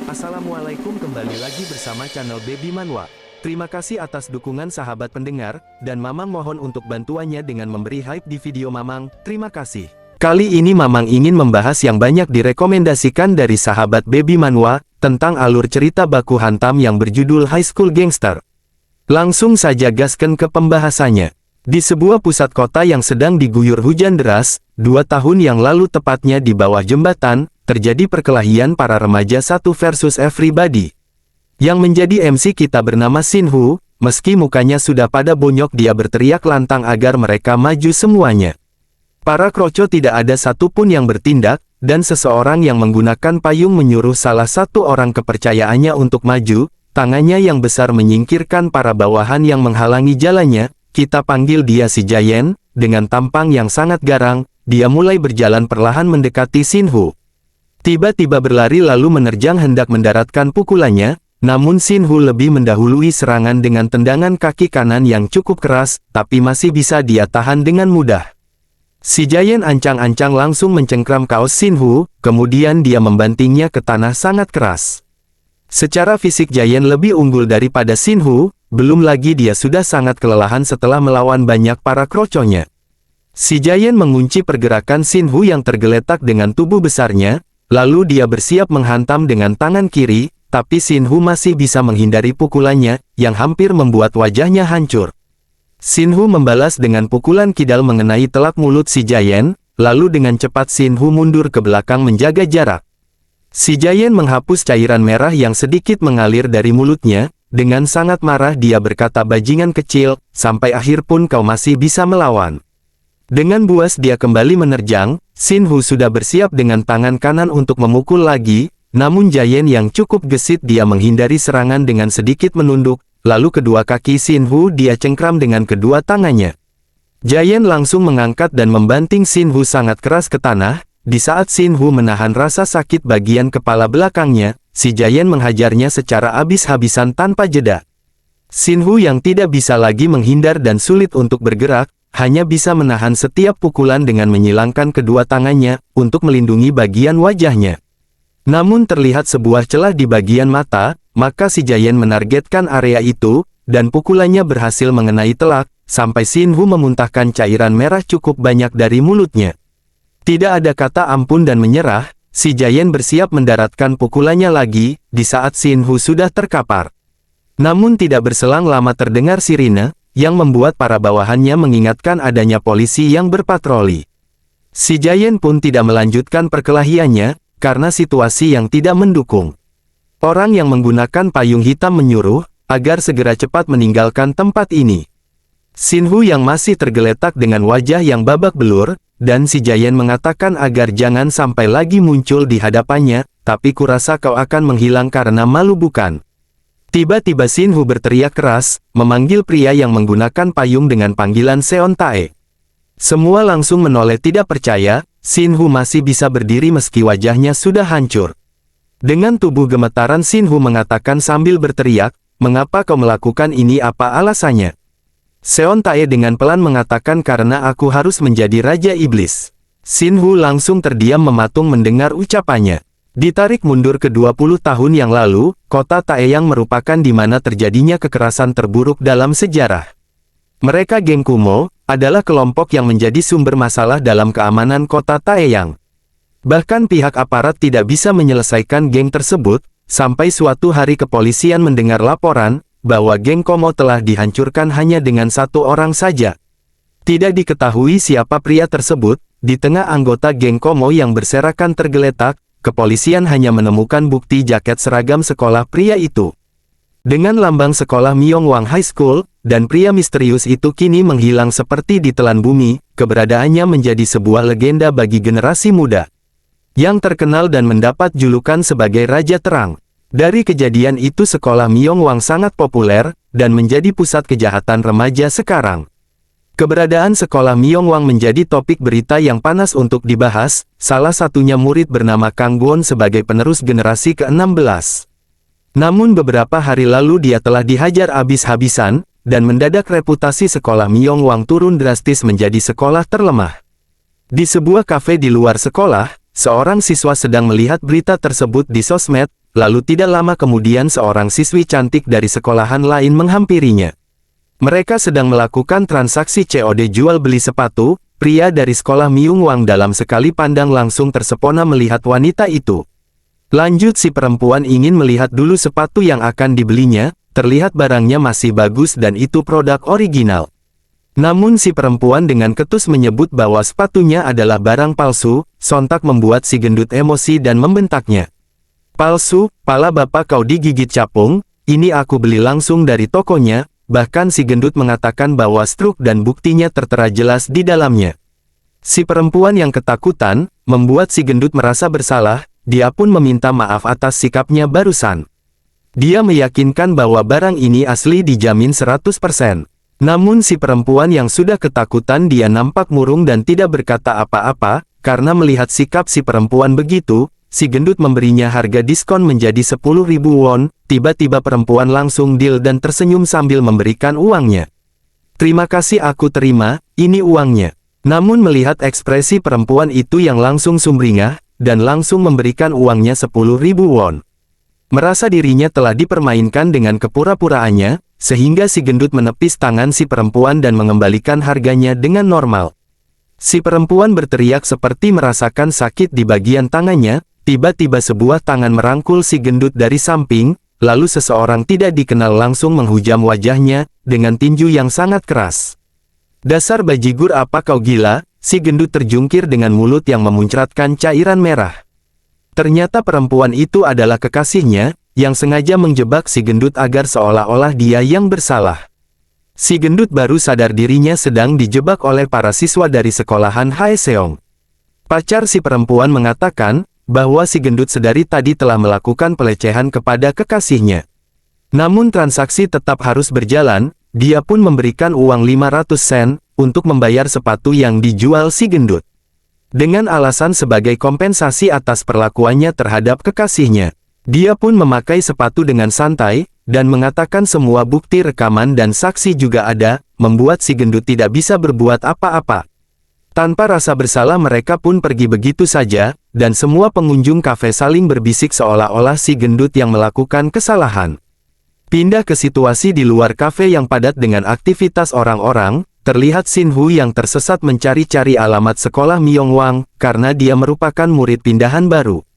Assalamualaikum, kembali lagi bersama channel Baby Manhwa. Terima kasih atas dukungan sahabat pendengar, dan Mamang mohon untuk bantuannya dengan memberi hype di video Mamang, terima kasih. Kali ini Mamang ingin membahas yang banyak direkomendasikan dari sahabat Baby Manhwa, tentang alur cerita baku hantam yang berjudul High School Gangster. Langsung saja gasken ke pembahasannya. Di sebuah pusat kota yang sedang diguyur hujan deras, 2 tahun yang lalu tepatnya di bawah jembatan, terjadi perkelahian para remaja satu versus everybody. Yang menjadi MC kita bernama Shinhu, meski mukanya sudah pada bonyok dia berteriak lantang agar mereka maju semuanya. Para kroco tidak ada satupun yang bertindak, dan seseorang yang menggunakan payung menyuruh salah satu orang kepercayaannya untuk maju, tangannya yang besar menyingkirkan para bawahan yang menghalangi jalannya, kita panggil dia si Giant, dengan tampang yang sangat garang, dia mulai berjalan perlahan mendekati Shinhu. Tiba-tiba berlari lalu menerjang hendak mendaratkan pukulannya, namun Shinhu lebih mendahului serangan dengan tendangan kaki kanan yang cukup keras, tapi masih bisa dia tahan dengan mudah. Si Giant ancang-ancang langsung mencengkram kaos Shinhu, kemudian dia membantingnya ke tanah sangat keras. Secara fisik Giant lebih unggul daripada Shinhu, belum lagi dia sudah sangat kelelahan setelah melawan banyak para kroconya. Si Giant mengunci pergerakan Shinhu yang tergeletak dengan tubuh besarnya, lalu dia bersiap menghantam dengan tangan kiri, tapi Shinhu masih bisa menghindari pukulannya, yang hampir membuat wajahnya hancur. Shinhu membalas dengan pukulan kidal mengenai telak mulut si Giant, lalu dengan cepat Shinhu mundur ke belakang menjaga jarak. Si Giant menghapus cairan merah yang sedikit mengalir dari mulutnya, dengan sangat marah dia berkata, "Bajingan kecil, sampai akhir pun kau masih bisa melawan." Dengan buas dia kembali menerjang, Shinhu sudah bersiap dengan tangan kanan untuk memukul lagi, namun Giant yang cukup gesit dia menghindari serangan dengan sedikit menunduk, lalu kedua kaki Shinhu dia cengkram dengan kedua tangannya. Giant langsung mengangkat dan membanting Shinhu sangat keras ke tanah, di saat Shinhu menahan rasa sakit bagian kepala belakangnya, si Giant menghajarnya secara habis-habisan tanpa jeda. Shinhu yang tidak bisa lagi menghindar dan sulit untuk bergerak, hanya bisa menahan setiap pukulan dengan menyilangkan kedua tangannya, untuk melindungi bagian wajahnya. Namun terlihat sebuah celah di bagian mata, maka si Giant menargetkan area itu, dan pukulannya berhasil mengenai telak, sampai Shinhu memuntahkan cairan merah cukup banyak dari mulutnya. Tidak ada kata ampun dan menyerah, si Giant bersiap mendaratkan pukulannya lagi, di saat Shinhu sudah terkapar. Namun tidak berselang lama terdengar sirine, yang membuat para bawahannya mengingatkan adanya polisi yang berpatroli. Si Giant pun tidak melanjutkan perkelahiannya, karena situasi yang tidak mendukung. Orang yang menggunakan payung hitam menyuruh, agar segera cepat meninggalkan tempat ini. Shinhu yang masih tergeletak dengan wajah yang babak belur, dan si Giant mengatakan agar jangan sampai lagi muncul di hadapannya, tapi kurasa kau akan menghilang karena malu bukan? Tiba-tiba Shinhu berteriak keras, memanggil pria yang menggunakan payung dengan panggilan Seon Tae. Semua langsung menoleh tidak percaya, Shinhu masih bisa berdiri meski wajahnya sudah hancur. Dengan tubuh gemetaran Shinhu mengatakan sambil berteriak, "Mengapa kau melakukan ini, apa alasannya?" Seon Tae dengan pelan mengatakan, "Karena aku harus menjadi Raja Iblis." Shinhu langsung terdiam mematung mendengar ucapannya. Ditarik mundur ke 20 tahun yang lalu, kota Taeyang merupakan di mana terjadinya kekerasan terburuk dalam sejarah. Mereka geng Kumo, adalah kelompok yang menjadi sumber masalah dalam keamanan kota Taeyang. Bahkan pihak aparat tidak bisa menyelesaikan geng tersebut, sampai suatu hari kepolisian mendengar laporan, bahwa geng Kumo telah dihancurkan hanya dengan satu orang saja. Tidak diketahui siapa pria tersebut, di tengah anggota geng Kumo yang berserakan tergeletak, kepolisian hanya menemukan bukti jaket seragam sekolah pria itu. Dengan lambang sekolah Myongwang High School, dan pria misterius itu kini menghilang seperti ditelan bumi, keberadaannya menjadi sebuah legenda bagi generasi muda. Yang terkenal dan mendapat julukan sebagai Raja Terang. Dari kejadian itu sekolah Myongwang sangat populer, dan menjadi pusat kejahatan remaja sekarang. Keberadaan sekolah Myongwang menjadi topik berita yang panas untuk dibahas, salah satunya murid bernama Kang Gwon sebagai penerus generasi ke-16. Namun beberapa hari lalu dia telah dihajar habis-habisan, dan mendadak reputasi sekolah Myongwang turun drastis menjadi sekolah terlemah. Di sebuah kafe di luar sekolah, seorang siswa sedang melihat berita tersebut di sosmed, lalu tidak lama kemudian seorang siswi cantik dari sekolahan lain menghampirinya. Mereka sedang melakukan transaksi COD jual beli sepatu. Pria dari sekolah Myungwang dalam sekali pandang langsung tersepona melihat wanita itu. Lanjut, si perempuan ingin melihat dulu sepatu yang akan dibelinya, terlihat barangnya masih bagus dan itu produk original. Namun si perempuan dengan ketus menyebut bahwa sepatunya adalah barang palsu, sontak membuat si gendut emosi dan membentaknya. "Palsu, pala bapak kau digigit capung, ini aku beli langsung dari tokonya," bahkan si gendut mengatakan bahwa struk dan buktinya tertera jelas di dalamnya. Si perempuan yang ketakutan, membuat si gendut merasa bersalah, dia pun meminta maaf atas sikapnya barusan. Dia meyakinkan bahwa barang ini asli dijamin 100%. Namun si perempuan yang sudah ketakutan dia nampak murung dan tidak berkata apa-apa, karena melihat sikap si perempuan begitu, si gendut memberinya harga diskon menjadi 10.000 won, tiba-tiba perempuan langsung deal dan tersenyum sambil memberikan uangnya. "Terima kasih, aku terima, ini uangnya." Namun melihat ekspresi perempuan itu yang langsung sumringah, dan langsung memberikan uangnya 10.000 won. Merasa dirinya telah dipermainkan dengan kepura-puraannya, sehingga si gendut menepis tangan si perempuan dan mengembalikan harganya dengan normal. Si perempuan berteriak seperti merasakan sakit di bagian tangannya, tiba-tiba sebuah tangan merangkul si gendut dari samping, lalu seseorang tidak dikenal langsung menghujam wajahnya, dengan tinju yang sangat keras. "Dasar bajigur, apa kau gila?" Si gendut terjungkir dengan mulut yang memuncratkan cairan merah. Ternyata perempuan itu adalah kekasihnya, yang sengaja menjebak si gendut agar seolah-olah dia yang bersalah. Si gendut baru sadar dirinya sedang dijebak oleh para siswa dari sekolahan Haeseong. Pacar si perempuan mengatakan, bahwa si gendut sedari tadi telah melakukan pelecehan kepada kekasihnya. Namun transaksi tetap harus berjalan, dia pun memberikan uang 500 sen, untuk membayar sepatu yang dijual si gendut. Dengan alasan sebagai kompensasi atas perlakuannya terhadap kekasihnya. Dia pun memakai sepatu dengan santai, dan mengatakan semua bukti rekaman dan saksi juga ada, membuat si gendut tidak bisa berbuat apa-apa. Tanpa rasa bersalah mereka pun pergi begitu saja, dan semua pengunjung kafe saling berbisik seolah-olah si gendut yang melakukan kesalahan. Pindah ke situasi di luar kafe yang padat dengan aktivitas orang-orang, terlihat Shin Hu yang tersesat mencari-cari alamat sekolah Myungwang, karena dia merupakan murid pindahan baru.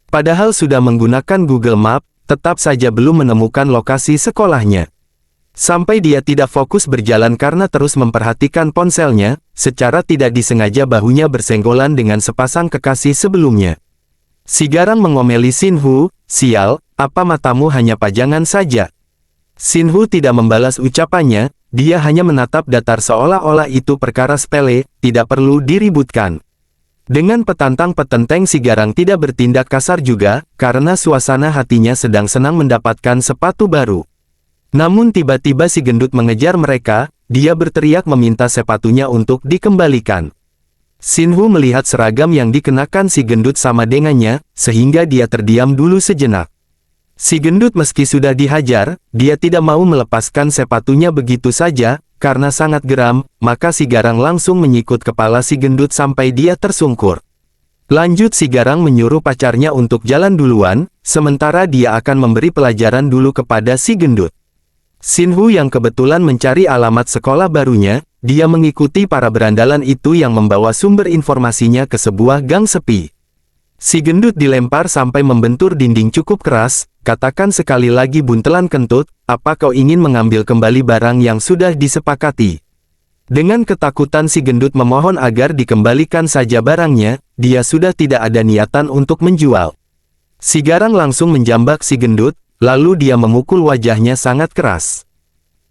Padahal sudah menggunakan Google Map, tetap saja belum menemukan lokasi sekolahnya. Sampai dia tidak fokus berjalan karena terus memperhatikan ponselnya, secara tidak disengaja bahunya bersenggolan dengan sepasang kekasih sebelumnya. Si garang mengomeli Shin Hu, "Sial, apa matamu hanya pajangan saja?" Shin Hu tidak membalas ucapannya, dia hanya menatap datar seolah-olah itu perkara sepele, tidak perlu diributkan. Dengan petantang petenteng si garang tidak bertindak kasar juga, karena suasana hatinya sedang senang mendapatkan sepatu baru. Namun tiba-tiba si gendut mengejar mereka, dia berteriak meminta sepatunya untuk dikembalikan. Shin Hu melihat seragam yang dikenakan si gendut sama dengannya, sehingga dia terdiam dulu sejenak. Si gendut meski sudah dihajar, dia tidak mau melepaskan sepatunya begitu saja, karena sangat geram, maka si garang langsung menyikut kepala si gendut sampai dia tersungkur. Lanjut si garang menyuruh pacarnya untuk jalan duluan, sementara dia akan memberi pelajaran dulu kepada si gendut. Shin Hu yang kebetulan mencari alamat sekolah barunya, dia mengikuti para berandalan itu yang membawa sumber informasinya ke sebuah gang sepi. Si gendut dilempar sampai membentur dinding cukup keras, katakan sekali lagi buntelan kentut, "Apa kau ingin mengambil kembali barang yang sudah disepakati?" Dengan ketakutan si gendut memohon agar dikembalikan saja barangnya, dia sudah tidak ada niatan untuk menjual. Si garang langsung menjambak si gendut, lalu dia memukul wajahnya sangat keras.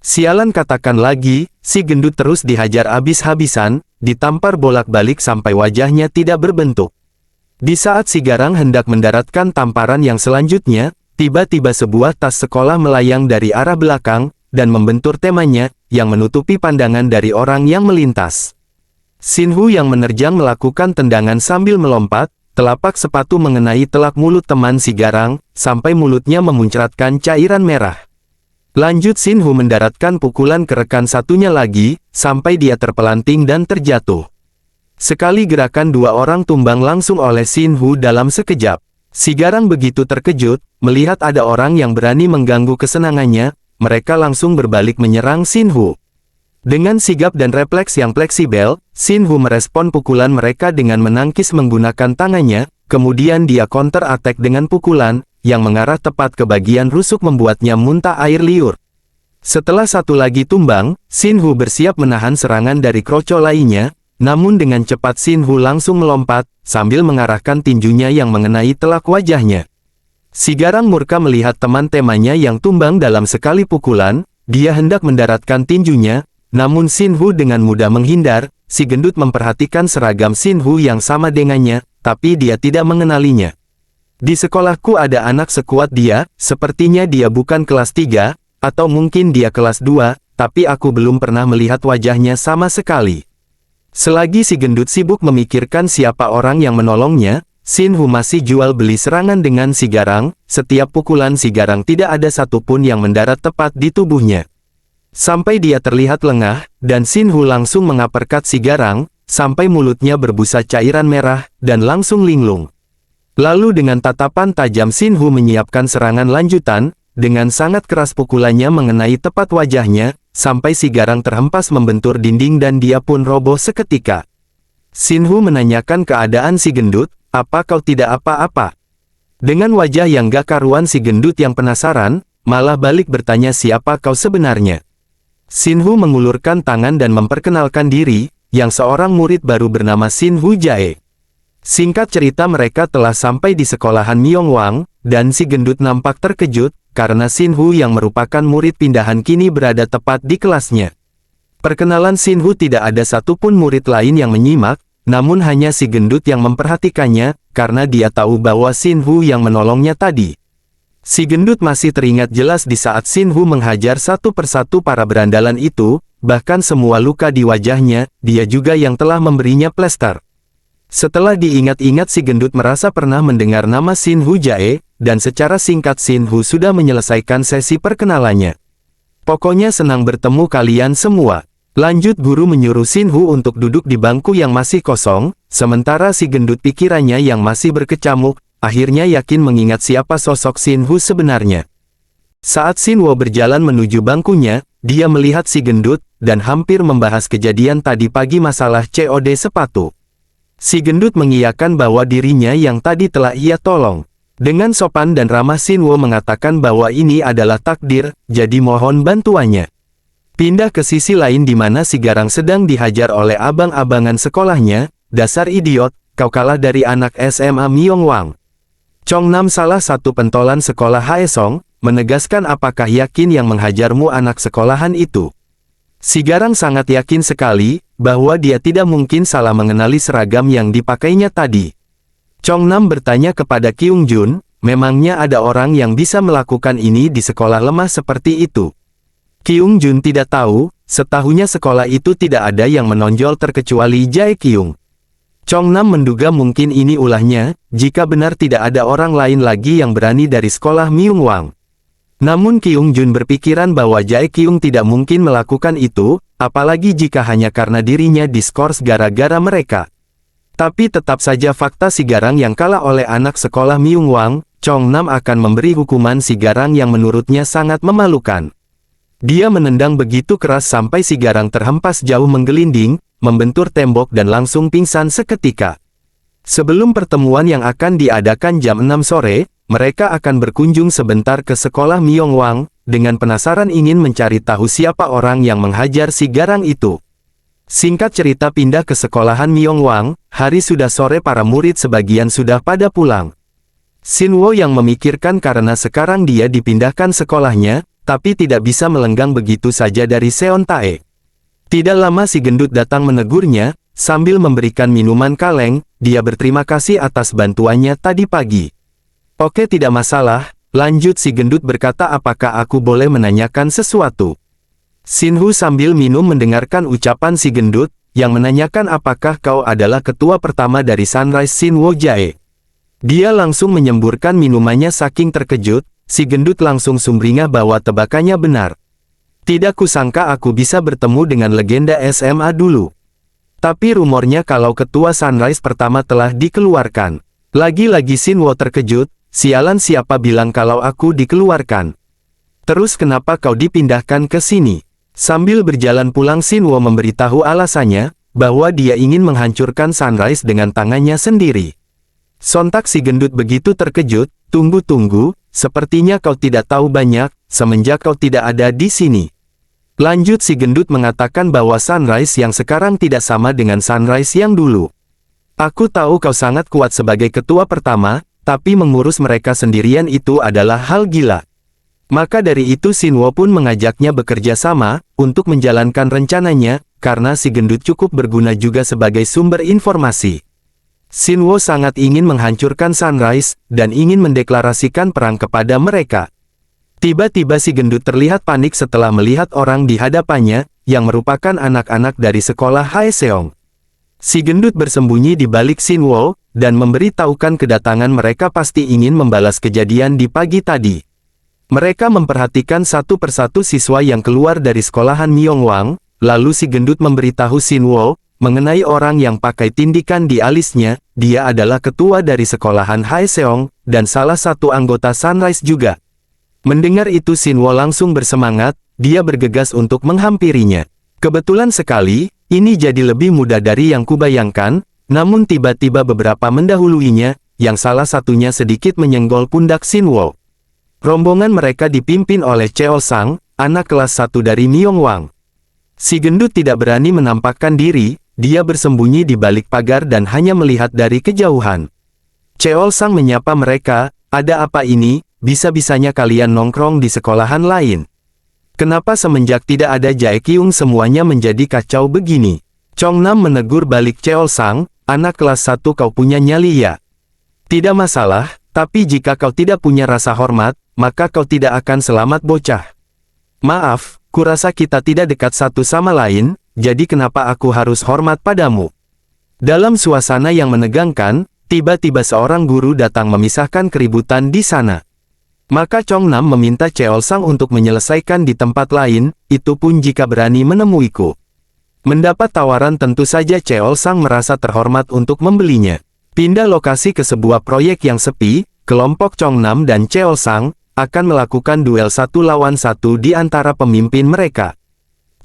"Sialan," katakan lagi, si gendut terus dihajar habis-habisan, ditampar bolak-balik sampai wajahnya tidak berbentuk. Di saat si garang hendak mendaratkan tamparan yang selanjutnya, tiba-tiba sebuah tas sekolah melayang dari arah belakang, dan membentur temanya, yang menutupi pandangan dari orang yang melintas. Shin Hu yang menerjang melakukan tendangan sambil melompat, telapak sepatu mengenai telak mulut teman si garang, sampai mulutnya memuncratkan cairan merah. Lanjut Shin Hu mendaratkan pukulan ke rekan satunya lagi, sampai dia terpelanting dan terjatuh. Sekali gerakan dua orang tumbang langsung oleh Shin Hu dalam sekejap. Si Garang begitu terkejut, melihat ada orang yang berani mengganggu kesenangannya, mereka langsung berbalik menyerang Xinhu. Dengan sigap dan refleks yang fleksibel, Xinhu merespon pukulan mereka dengan menangkis menggunakan tangannya, kemudian dia counter attack dengan pukulan, yang mengarah tepat ke bagian rusuk membuatnya muntah air liur. Setelah satu lagi tumbang, Xinhu bersiap menahan serangan dari kroco lainnya, namun dengan cepat Xinhu langsung melompat, sambil mengarahkan tinjunya yang mengenai telak wajahnya. Si Garang murka melihat teman temanya yang tumbang dalam sekali pukulan, dia hendak mendaratkan tinjunya, namun Xinhu dengan mudah menghindar. Si gendut memperhatikan seragam Xinhu yang sama dengannya, tapi dia tidak mengenalinya. Di sekolahku ada anak sekuat dia, sepertinya dia bukan kelas 3, atau mungkin dia kelas 2, tapi aku belum pernah melihat wajahnya sama sekali. Selagi si gendut sibuk memikirkan siapa orang yang menolongnya, Xinhu masih jual beli serangan dengan si Garang. Setiap pukulan si Garang tidak ada satupun yang mendarat tepat di tubuhnya. Sampai dia terlihat lengah, dan Xinhu langsung mengaperkat si Garang, sampai mulutnya berbusa cairan merah, dan langsung linglung. Lalu dengan tatapan tajam Xinhu menyiapkan serangan lanjutan, dengan sangat keras pukulannya mengenai tepat wajahnya, sampai si Garang terhempas membentur dinding dan dia pun roboh seketika. Xinhu menanyakan keadaan si gendut, "Apa kau tidak apa-apa?" Dengan wajah yang gak karuan si gendut yang penasaran, malah balik bertanya siapa kau sebenarnya. Xinhu mengulurkan tangan dan memperkenalkan diri, yang seorang murid baru bernama Xinhu Jae. Singkat cerita mereka telah sampai di sekolahan Myongwang, dan si gendut nampak terkejut, karena Xinhu yang merupakan murid pindahan kini berada tepat di kelasnya. Perkenalan Xinhu tidak ada satupun murid lain yang menyimak, namun hanya si gendut yang memperhatikannya, karena dia tahu bahwa Xinhu yang menolongnya tadi. Si gendut masih teringat jelas di saat Xinhu menghajar satu persatu para berandalan itu, bahkan semua luka di wajahnya, dia juga yang telah memberinya plester. Setelah diingat-ingat si gendut merasa pernah mendengar nama Xinhu Jae, dan secara singkat Xinhu sudah menyelesaikan sesi perkenalannya. "Pokoknya senang bertemu kalian semua." Lanjut guru menyuruh Xinhu untuk duduk di bangku yang masih kosong, sementara si gendut pikirannya yang masih berkecamuk, akhirnya yakin mengingat siapa sosok Xinhu sebenarnya. Saat Xinhu berjalan menuju bangkunya, dia melihat si gendut, dan hampir membahas kejadian tadi pagi masalah COD sepatu. Si gendut mengiyakan bahwa dirinya yang tadi telah ia tolong. Dengan sopan dan ramah Xinhu mengatakan bahwa ini adalah takdir, jadi mohon bantuannya. Pindah ke sisi lain di mana si Garang sedang dihajar oleh abang-abangan sekolahnya. "Dasar idiot, kau kalah dari anak SMA Myongwang." Chong Nam, salah satu pentolan sekolah Haesong, menegaskan, "Apakah yakin yang menghajarmu anak sekolahan itu?" Si Garang sangat yakin sekali, bahwa dia tidak mungkin salah mengenali seragam yang dipakainya tadi. Chong Nam bertanya kepada Kyung Jun, "Memangnya ada orang yang bisa melakukan ini di sekolah lemah seperti itu?" Kyung Jun tidak tahu, setahunya sekolah itu tidak ada yang menonjol terkecuali Jae Kyung. Chong Nam menduga mungkin ini ulahnya, jika benar tidak ada orang lain lagi yang berani dari sekolah Myongwang. Namun Kyung Jun berpikiran bahwa Jae Kyung tidak mungkin melakukan itu, apalagi jika hanya karena dirinya diskors gara-gara mereka. Tapi tetap saja fakta si Garang yang kalah oleh anak sekolah Myongwang, Chong Nam akan memberi hukuman si Garang yang menurutnya sangat memalukan. Dia menendang begitu keras sampai si Garang terhempas jauh menggelinding, membentur tembok dan langsung pingsan seketika. Sebelum pertemuan yang akan diadakan jam 6 sore, mereka akan berkunjung sebentar ke sekolah Myongwang, dengan penasaran ingin mencari tahu siapa orang yang menghajar si Garang itu. Singkat cerita pindah ke sekolahan Myongwang, hari sudah sore para murid sebagian sudah pada pulang. Xinhu yang memikirkan karena sekarang dia dipindahkan sekolahnya, tapi tidak bisa melenggang begitu saja dari Seon Tae. Tidak lama si gendut datang menegurnya, sambil memberikan minuman kaleng, dia berterima kasih atas bantuannya tadi pagi. "Oke, tidak masalah," lanjut si gendut berkata, "apakah aku boleh menanyakan sesuatu?" Xinhu sambil minum mendengarkan ucapan si gendut, yang menanyakan apakah kau adalah ketua pertama dari Sunrise Xinhu Jae. Dia langsung menyemburkan minumannya saking terkejut, si gendut langsung sumringah bahwa tebakannya benar. "Tidak kusangka aku bisa bertemu dengan legenda SMA dulu. Tapi rumornya kalau ketua Sunrise pertama telah dikeluarkan." Lagi-lagi Shinwo terkejut, sialan siapa bilang kalau aku dikeluarkan? Terus kenapa kau dipindahkan ke sini? Sambil berjalan pulang Shinwo memberitahu alasannya, bahwa dia ingin menghancurkan Sunrise dengan tangannya sendiri. Sontak si gendut begitu terkejut, tunggu, sepertinya kau tidak tahu banyak, semenjak kau tidak ada di sini. Lanjut si gendut mengatakan bahwa Sunrise yang sekarang tidak sama dengan Sunrise yang dulu. Aku tahu kau sangat kuat sebagai ketua pertama, tapi mengurus mereka sendirian itu adalah hal gila. Maka dari itu Shinwo pun mengajaknya bekerja sama, untuk menjalankan rencananya, karena si gendut cukup berguna juga sebagai sumber informasi. Shinwo sangat ingin menghancurkan Sunrise, dan ingin mendeklarasikan perang kepada mereka. Tiba-tiba si gendut terlihat panik setelah melihat orang di hadapannya, yang merupakan anak-anak dari sekolah Haeseong. Si gendut bersembunyi di balik Shinwo, dan memberitahukan kedatangan mereka pasti ingin membalas kejadian di pagi tadi. Mereka memperhatikan satu persatu siswa yang keluar dari sekolahan Myeongwang, lalu si gendut memberitahu Shinwo, mengenai orang yang pakai tindikan di alisnya, dia adalah ketua dari sekolahan Haeseong, dan salah satu anggota Sunrise juga. Mendengar itu Shinwo langsung bersemangat, dia bergegas untuk menghampirinya. Kebetulan sekali, ini jadi lebih mudah dari yang kubayangkan, namun tiba-tiba beberapa mendahuluinya, yang salah satunya sedikit menyenggol pundak Shinwo. Rombongan mereka dipimpin oleh Cheol Sang, anak kelas 1 dari Myeongwang. Si gendut tidak berani menampakkan diri, dia bersembunyi di balik pagar dan hanya melihat dari kejauhan. Cheol Sang menyapa mereka, ada apa ini, bisa-bisanya kalian nongkrong di sekolahan lain. Kenapa semenjak tidak ada Jae Kyung semuanya menjadi kacau begini? Chong Nam menegur balik Cheol Sang, anak kelas 1 kau punya nyali ya? Tidak masalah, tapi jika kau tidak punya rasa hormat, maka kau tidak akan selamat bocah. Maaf, kurasa kita tidak dekat satu sama lain, jadi kenapa aku harus hormat padamu? Dalam suasana yang menegangkan, tiba-tiba seorang guru datang memisahkan keributan di sana. Maka Chong Nam meminta Cheol Sang untuk menyelesaikan di tempat lain, itu pun jika berani menemuiku. Mendapat tawaran tentu saja Cheol Sang merasa terhormat untuk membelinya. Pindah lokasi ke sebuah proyek yang sepi, kelompok Chong Nam dan Cheol Sang akan melakukan duel 1 lawan 1 di antara pemimpin mereka.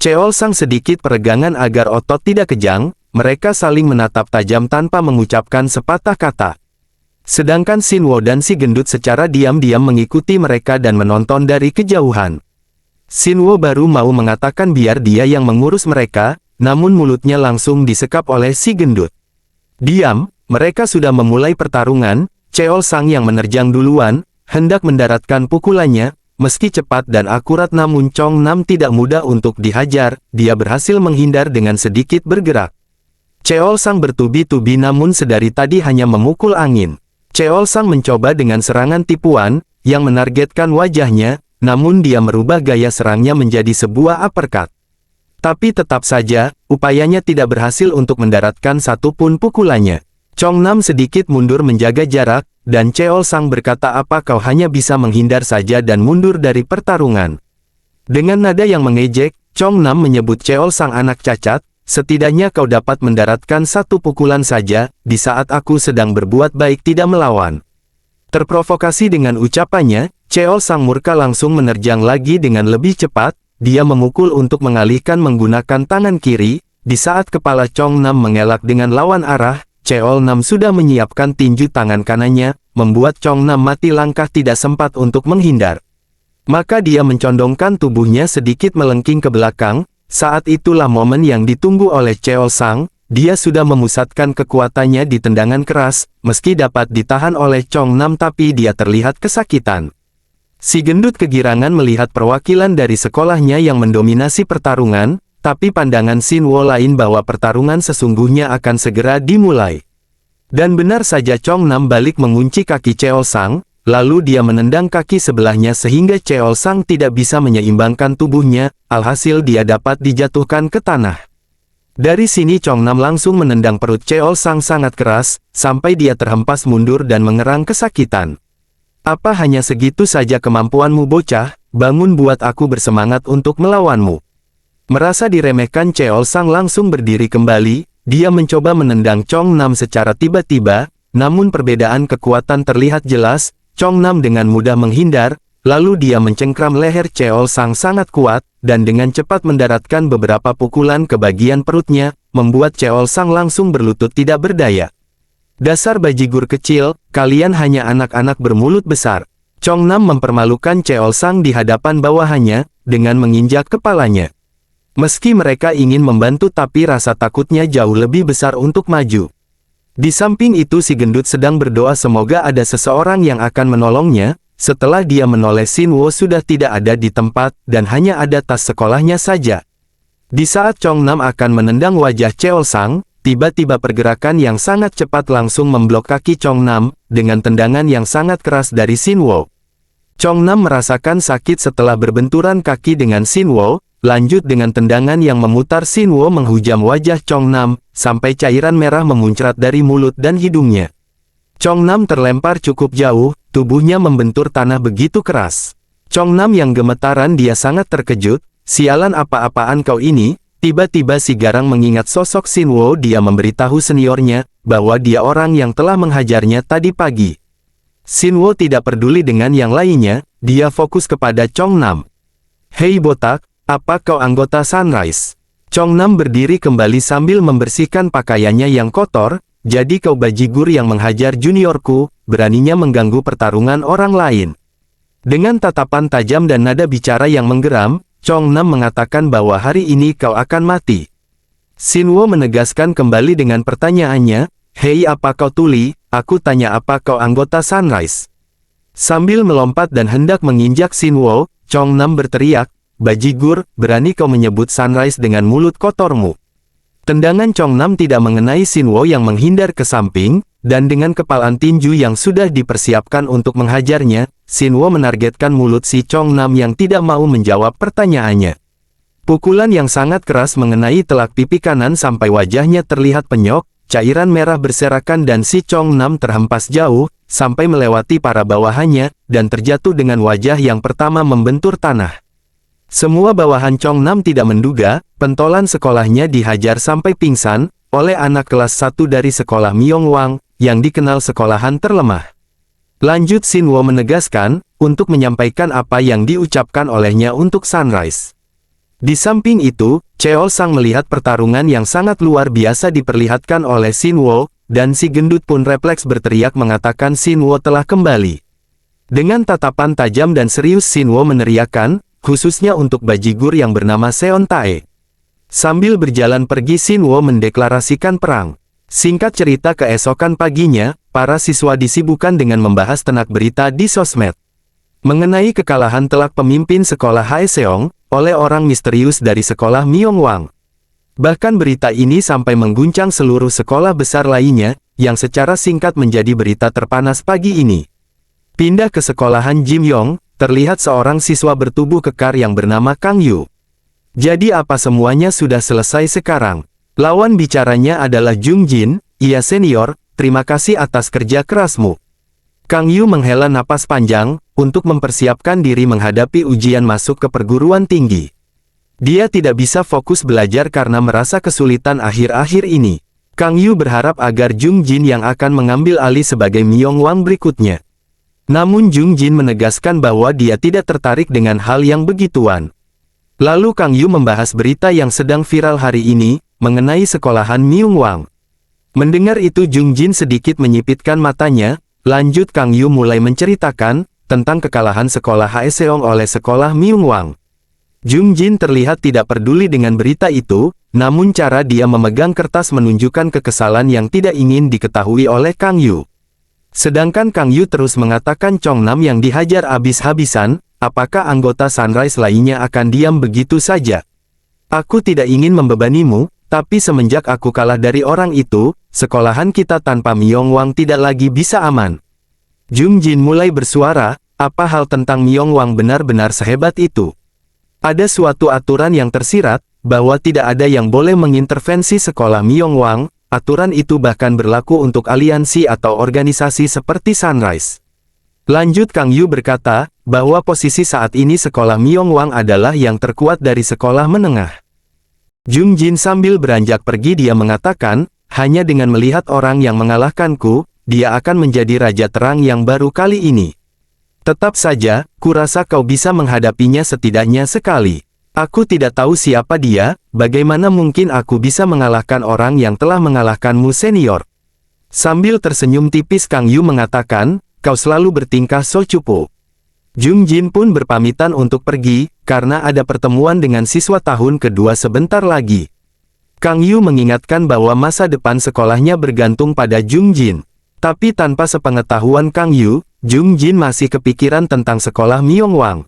Cheol Sang sedikit peregangan agar otot tidak kejang, mereka saling menatap tajam tanpa mengucapkan sepatah kata. Sedangkan Shinwo dan si gendut secara diam-diam mengikuti mereka dan menonton dari kejauhan. Shinwo baru mau mengatakan biar dia yang mengurus mereka, namun mulutnya langsung disekap oleh si gendut. Diam, mereka sudah memulai pertarungan, Cheol Sang yang menerjang duluan, hendak mendaratkan pukulannya, meski cepat dan akurat namun Chong Nam tidak mudah untuk dihajar, dia berhasil menghindar dengan sedikit bergerak. Cheol Sang bertubi-tubi namun sedari tadi hanya memukul angin. Cheol Sang mencoba dengan serangan tipuan, yang menargetkan wajahnya, namun dia merubah gaya serangnya menjadi sebuah uppercut. Tapi tetap saja, upayanya tidak berhasil untuk mendaratkan satupun pukulannya. Chong Nam sedikit mundur menjaga jarak, dan Cheol Sang berkata apa kau hanya bisa menghindar saja dan mundur dari pertarungan. Dengan nada yang mengejek, Chong Nam menyebut Cheol Sang anak cacat, setidaknya kau dapat mendaratkan satu pukulan saja, di saat aku sedang berbuat baik tidak melawan. Terprovokasi dengan ucapannya, Cheol Sang murka langsung menerjang lagi dengan lebih cepat, dia memukul untuk mengalihkan menggunakan tangan kiri, di saat kepala Chong Nam mengelak dengan lawan arah, Cheol Nam sudah menyiapkan tinju tangan kanannya, membuat Chong Nam mati langkah tidak sempat untuk menghindar. Maka dia mencondongkan tubuhnya sedikit melengking ke belakang, saat itulah momen yang ditunggu oleh Cheol Sang, dia sudah memusatkan kekuatannya di tendangan keras, meski dapat ditahan oleh Chong Nam tapi dia terlihat kesakitan. Si gendut kegirangan melihat perwakilan dari sekolahnya yang mendominasi pertarungan, tapi pandangan Shinwo lain bahwa pertarungan sesungguhnya akan segera dimulai. Dan benar saja Chong Nam balik mengunci kaki Cheol Sang, lalu dia menendang kaki sebelahnya sehingga Cheol Sang tidak bisa menyeimbangkan tubuhnya, alhasil dia dapat dijatuhkan ke tanah. Dari sini Chong Nam langsung menendang perut Cheol Sang sangat keras, sampai dia terhempas mundur dan mengerang kesakitan. Apa hanya segitu saja kemampuanmu bocah, bangun buat aku bersemangat untuk melawanmu. Merasa diremehkan Cheol Sang langsung berdiri kembali, dia mencoba menendang Chong Nam secara tiba-tiba, namun perbedaan kekuatan terlihat jelas. Chong Nam dengan mudah menghindar, lalu dia mencengkram leher Cheol Sang sangat kuat, dan dengan cepat mendaratkan beberapa pukulan ke bagian perutnya, membuat Cheol Sang langsung berlutut tidak berdaya. Dasar bajigur kecil, kalian hanya anak-anak bermulut besar. Chong Nam mempermalukan Cheol Sang di hadapan bawahannya, dengan menginjak kepalanya. Meski mereka ingin membantu tapi rasa takutnya jauh lebih besar untuk maju. Di samping itu si gendut sedang berdoa semoga ada seseorang yang akan menolongnya. Setelah dia menoleh, Sinwo sudah tidak ada di tempat, dan hanya ada tas sekolahnya saja. Di saat Chong Nam akan menendang wajah Cheol Sang, tiba-tiba pergerakan yang sangat cepat langsung memblok kaki Chong Nam, dengan tendangan yang sangat keras dari Sinwo. Chong Nam merasakan sakit setelah berbenturan kaki dengan Sinwo, lanjut dengan tendangan yang memutar. Sinwo menghujam wajah Chong Nam, sampai cairan merah memuncrat dari mulut dan hidungnya. Chong Nam terlempar cukup jauh, tubuhnya membentur tanah begitu keras. Chong Nam yang gemetaran, dia sangat terkejut. Sialan, apa-apaan kau ini? Tiba-tiba si garang mengingat sosok Sinwo. Dia memberitahu seniornya, bahwa dia orang yang telah menghajarnya tadi pagi. Sinwo tidak peduli dengan yang lainnya, dia fokus kepada Chong Nam. Hei botak, apa kau anggota Sunrise? Chong Nam berdiri kembali sambil membersihkan pakaiannya yang kotor. Jadi kau bajigur yang menghajar juniorku, beraninya mengganggu pertarungan orang lain. Dengan tatapan tajam dan nada bicara yang menggeram, Chong Nam mengatakan bahwa hari ini kau akan mati. Sinwo menegaskan kembali dengan pertanyaannya, hei apa kau tuli? Aku tanya apa kau anggota Sunrise? Sambil melompat dan hendak menginjak Sinwo, Chong Nam berteriak, bajigur, berani kau menyebut Sunrise dengan mulut kotormu. Tendangan Chong Nam tidak mengenai Sinwo yang menghindar ke samping, dan dengan kepalan tinju yang sudah dipersiapkan untuk menghajarnya, Sinwo menargetkan mulut si Chong Nam yang tidak mau menjawab pertanyaannya. Pukulan yang sangat keras mengenai telak pipi kanan sampai wajahnya terlihat penyok, cairan merah berserakan dan si Chong Nam terhempas jauh, sampai melewati para bawahannya, dan terjatuh dengan wajah yang pertama membentur tanah. Semua bawahan Chong Nam tidak menduga, pentolan sekolahnya dihajar sampai pingsan, oleh anak kelas 1 dari sekolah Myongwang, yang dikenal sekolahan terlemah. Lanjut Sinwo menegaskan, untuk menyampaikan apa yang diucapkan olehnya untuk Sunrise. Di samping itu, Cheol Sang melihat pertarungan yang sangat luar biasa diperlihatkan oleh Sinwo, dan si gendut pun refleks berteriak mengatakan Sinwo telah kembali. Dengan tatapan tajam dan serius Sinwo meneriakkan, khususnya untuk bajigur yang bernama Seon Tae. Sambil berjalan pergi Sinwo mendeklarasikan perang. Singkat cerita keesokan paginya, para siswa disibukkan dengan membahas tenak berita di sosmed. Mengenai kekalahan telak pemimpin sekolah Haeseong, oleh orang misterius dari sekolah Myongwang. Bahkan berita ini sampai mengguncang seluruh sekolah besar lainnya, yang secara singkat menjadi berita terpanas pagi ini. Pindah ke sekolahan Jimyong, terlihat seorang siswa bertubuh kekar yang bernama Kang Yu. Jadi apa semuanya sudah selesai sekarang? Lawan bicaranya adalah Jung Jin, ia senior, terima kasih atas kerja kerasmu. Kang Yu menghela napas panjang, untuk mempersiapkan diri menghadapi ujian masuk ke perguruan tinggi. Dia tidak bisa fokus belajar karena merasa kesulitan akhir-akhir ini. Kang Yu berharap agar Jung Jin yang akan mengambil alih sebagai Myongwang berikutnya. Namun Jung Jin menegaskan bahwa dia tidak tertarik dengan hal yang begituan. Lalu Kang Yu membahas berita yang sedang viral hari ini, mengenai sekolahan Myongwang. Mendengar itu Jung Jin sedikit menyipitkan matanya, lanjut Kang Yu mulai menceritakan, tentang kekalahan sekolah Haeseong oleh sekolah Myongwang. Jung Jin terlihat tidak peduli dengan berita itu, namun cara dia memegang kertas menunjukkan kekesalan yang tidak ingin diketahui oleh Kang Yu. Sedangkan Kang Yu terus mengatakan Chong Nam yang dihajar habis-habisan, apakah anggota Sunrise lainnya akan diam begitu saja? Aku tidak ingin membebanimu, tapi semenjak aku kalah dari orang itu, sekolahan kita tanpa Myongwang tidak lagi bisa aman. Jung Jin mulai bersuara, apa hal tentang Myongwang benar-benar sehebat itu? Ada suatu aturan yang tersirat, bahwa tidak ada yang boleh mengintervensi sekolah Myongwang, aturan itu bahkan berlaku untuk aliansi atau organisasi seperti Sunrise. Lanjut Kang Yu berkata, bahwa posisi saat ini sekolah Myongwang adalah yang terkuat dari sekolah menengah. Jung Jin sambil beranjak pergi dia mengatakan, hanya dengan melihat orang yang mengalahkanku, dia akan menjadi Raja Terang yang baru kali ini. Tetap saja, kurasa kau bisa menghadapinya setidaknya sekali. Aku tidak tahu siapa dia, bagaimana mungkin aku bisa mengalahkan orang yang telah mengalahkanmu senior. Sambil tersenyum tipis Kang Yu mengatakan, kau selalu bertingkah so cupu. Jung Jin pun berpamitan untuk pergi, karena ada pertemuan dengan siswa tahun kedua sebentar lagi. Kang Yu mengingatkan bahwa masa depan sekolahnya bergantung pada Jung Jin. Tapi tanpa sepengetahuan Kang Yu, Jung Jin masih kepikiran tentang sekolah Myongwang.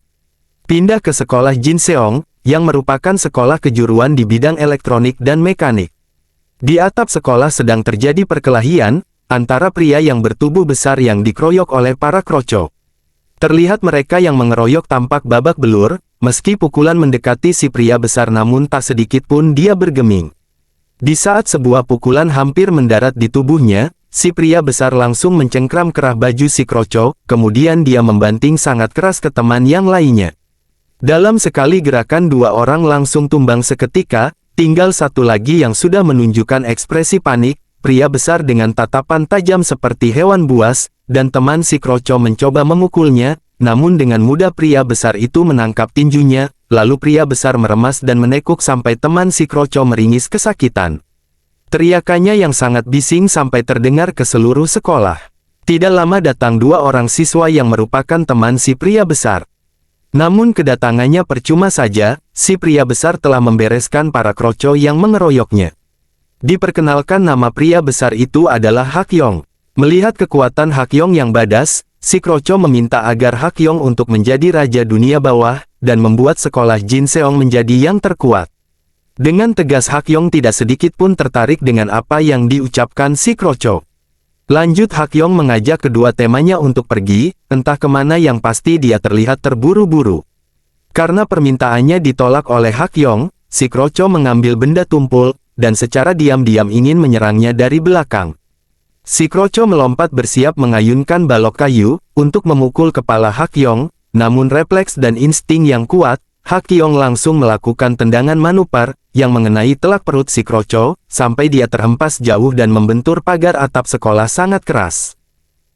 Pindah ke sekolah Jin Seong, yang merupakan sekolah kejuruan di bidang elektronik dan mekanik. Di atap sekolah sedang terjadi perkelahian antara pria yang bertubuh besar yang dikeroyok oleh para kroco. Terlihat mereka yang mengeroyok tampak babak belur, meski pukulan mendekati si pria besar namun tak sedikit pun dia bergeming. Di saat sebuah pukulan hampir mendarat di tubuhnya, si pria besar langsung mencengkram kerah baju si kroco, kemudian dia membanting sangat keras ke teman yang lainnya. Dalam sekali gerakan dua orang langsung tumbang seketika, tinggal satu lagi yang sudah menunjukkan ekspresi panik, pria besar dengan tatapan tajam seperti hewan buas, dan teman si kroco mencoba memukulnya, namun dengan mudah pria besar itu menangkap tinjunya, lalu pria besar meremas dan menekuk sampai teman si kroco meringis kesakitan. Teriakannya yang sangat bising sampai terdengar ke seluruh sekolah. Tidak lama datang dua orang siswa yang merupakan teman si pria besar. Namun kedatangannya percuma saja, si pria besar telah membereskan para kroco yang mengeroyoknya. Diperkenalkan nama pria besar itu adalah Hak Yong. Melihat kekuatan Hak Yong yang badas, si kroco meminta agar Hak Yong untuk menjadi Raja Dunia Bawah, dan membuat sekolah Jin Seong menjadi yang terkuat. Dengan tegas Hak Yong tidak sedikit pun tertarik dengan apa yang diucapkan si kroco. Lanjut Hak Yong mengajak kedua temannya untuk pergi, entah kemana yang pasti dia terlihat terburu-buru. Karena permintaannya ditolak oleh Hak Yong, si kroco mengambil benda tumpul, dan secara diam-diam ingin menyerangnya dari belakang. Si kroco melompat bersiap mengayunkan balok kayu, untuk memukul kepala Hak Yong, namun refleks dan insting yang kuat, Hak Yong langsung melakukan tendangan manuper, yang mengenai telak perut si kroco, sampai dia terhempas jauh dan membentur pagar atap sekolah sangat keras.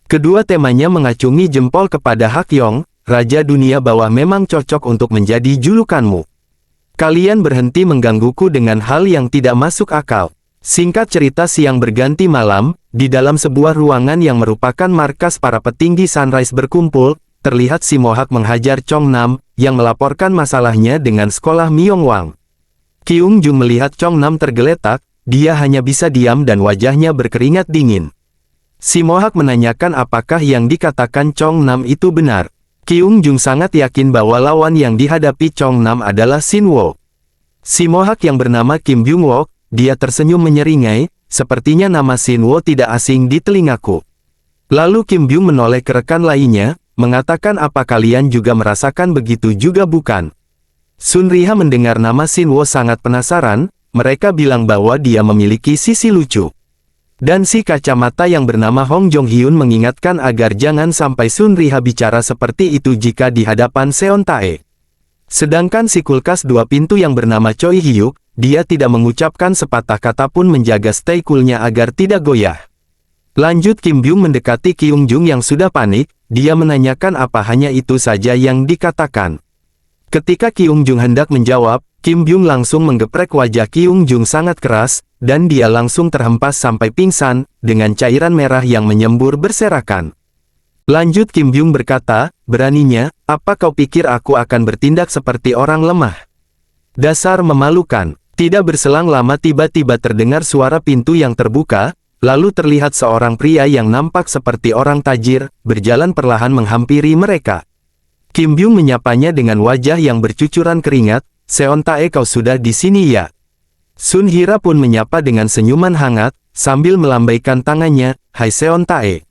Kedua temannya mengacungi jempol kepada Hak Yong, Raja Dunia Bawah memang cocok untuk menjadi julukanmu. Kalian berhenti menggangguku dengan hal yang tidak masuk akal. Singkat cerita siang berganti malam, di dalam sebuah ruangan yang merupakan markas para petinggi Sunrise berkumpul, terlihat si Mohak menghajar Chong Nam, yang melaporkan masalahnya dengan sekolah Myongwang. Kyung Jung melihat Chong Nam tergeletak, dia hanya bisa diam dan wajahnya berkeringat dingin. Si Mohak menanyakan apakah yang dikatakan Chong Nam itu benar. Kyung Jung sangat yakin bahwa lawan yang dihadapi Chong Nam adalah Sin Wo. Si Mohak yang bernama Kim Byung Wook, dia tersenyum menyeringai, sepertinya nama Sin Wo tidak asing di telingaku. Lalu Kim Byung menoleh ke rekan lainnya, mengatakan apa kalian juga merasakan begitu juga bukan? Sun Riha mendengar nama Sin Wo sangat penasaran, mereka bilang bahwa dia memiliki sisi lucu. Dan si kacamata yang bernama Hong Jong Hyun mengingatkan agar jangan sampai Sun Riha bicara seperti itu jika di hadapan Seon Tae. Sedangkan si kulkas dua pintu yang bernama Choi Hyuk, dia tidak mengucapkan sepatah kata pun menjaga stay cool-nya agar tidak goyah. Lanjut Kim Byung mendekati Kyung Jung yang sudah panik, dia menanyakan apa hanya itu saja yang dikatakan. Ketika Kyung Jung hendak menjawab, Kim Byung langsung menggeprek wajah Kyung Jung sangat keras, dan dia langsung terhempas sampai pingsan, dengan cairan merah yang menyembur berserakan. Lanjut Kim Byung berkata, beraninya, apa kau pikir aku akan bertindak seperti orang lemah? Dasar memalukan. Tidak berselang lama tiba-tiba terdengar suara pintu yang terbuka, lalu terlihat seorang pria yang nampak seperti orang tajir, berjalan perlahan menghampiri mereka. Kim Byung menyapanya dengan wajah yang bercucuran keringat, Seon Tae kau sudah di sini ya? Sun Hira pun menyapa dengan senyuman hangat, sambil melambaikan tangannya, hai Seon Tae.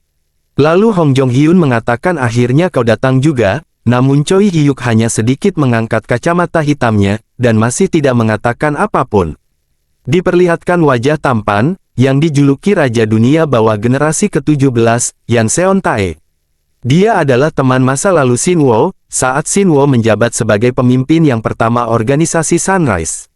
Lalu Hong Jong Hyun mengatakan akhirnya kau datang juga, namun Choi Hyuk hanya sedikit mengangkat kacamata hitamnya, dan masih tidak mengatakan apapun. Diperlihatkan wajah tampan, yang dijuluki Raja Dunia Bawah generasi ke-17, Yan Seon Tae. Dia adalah teman masa lalu Sin Wo, saat Sin Wo menjabat sebagai pemimpin yang pertama organisasi Sunrise.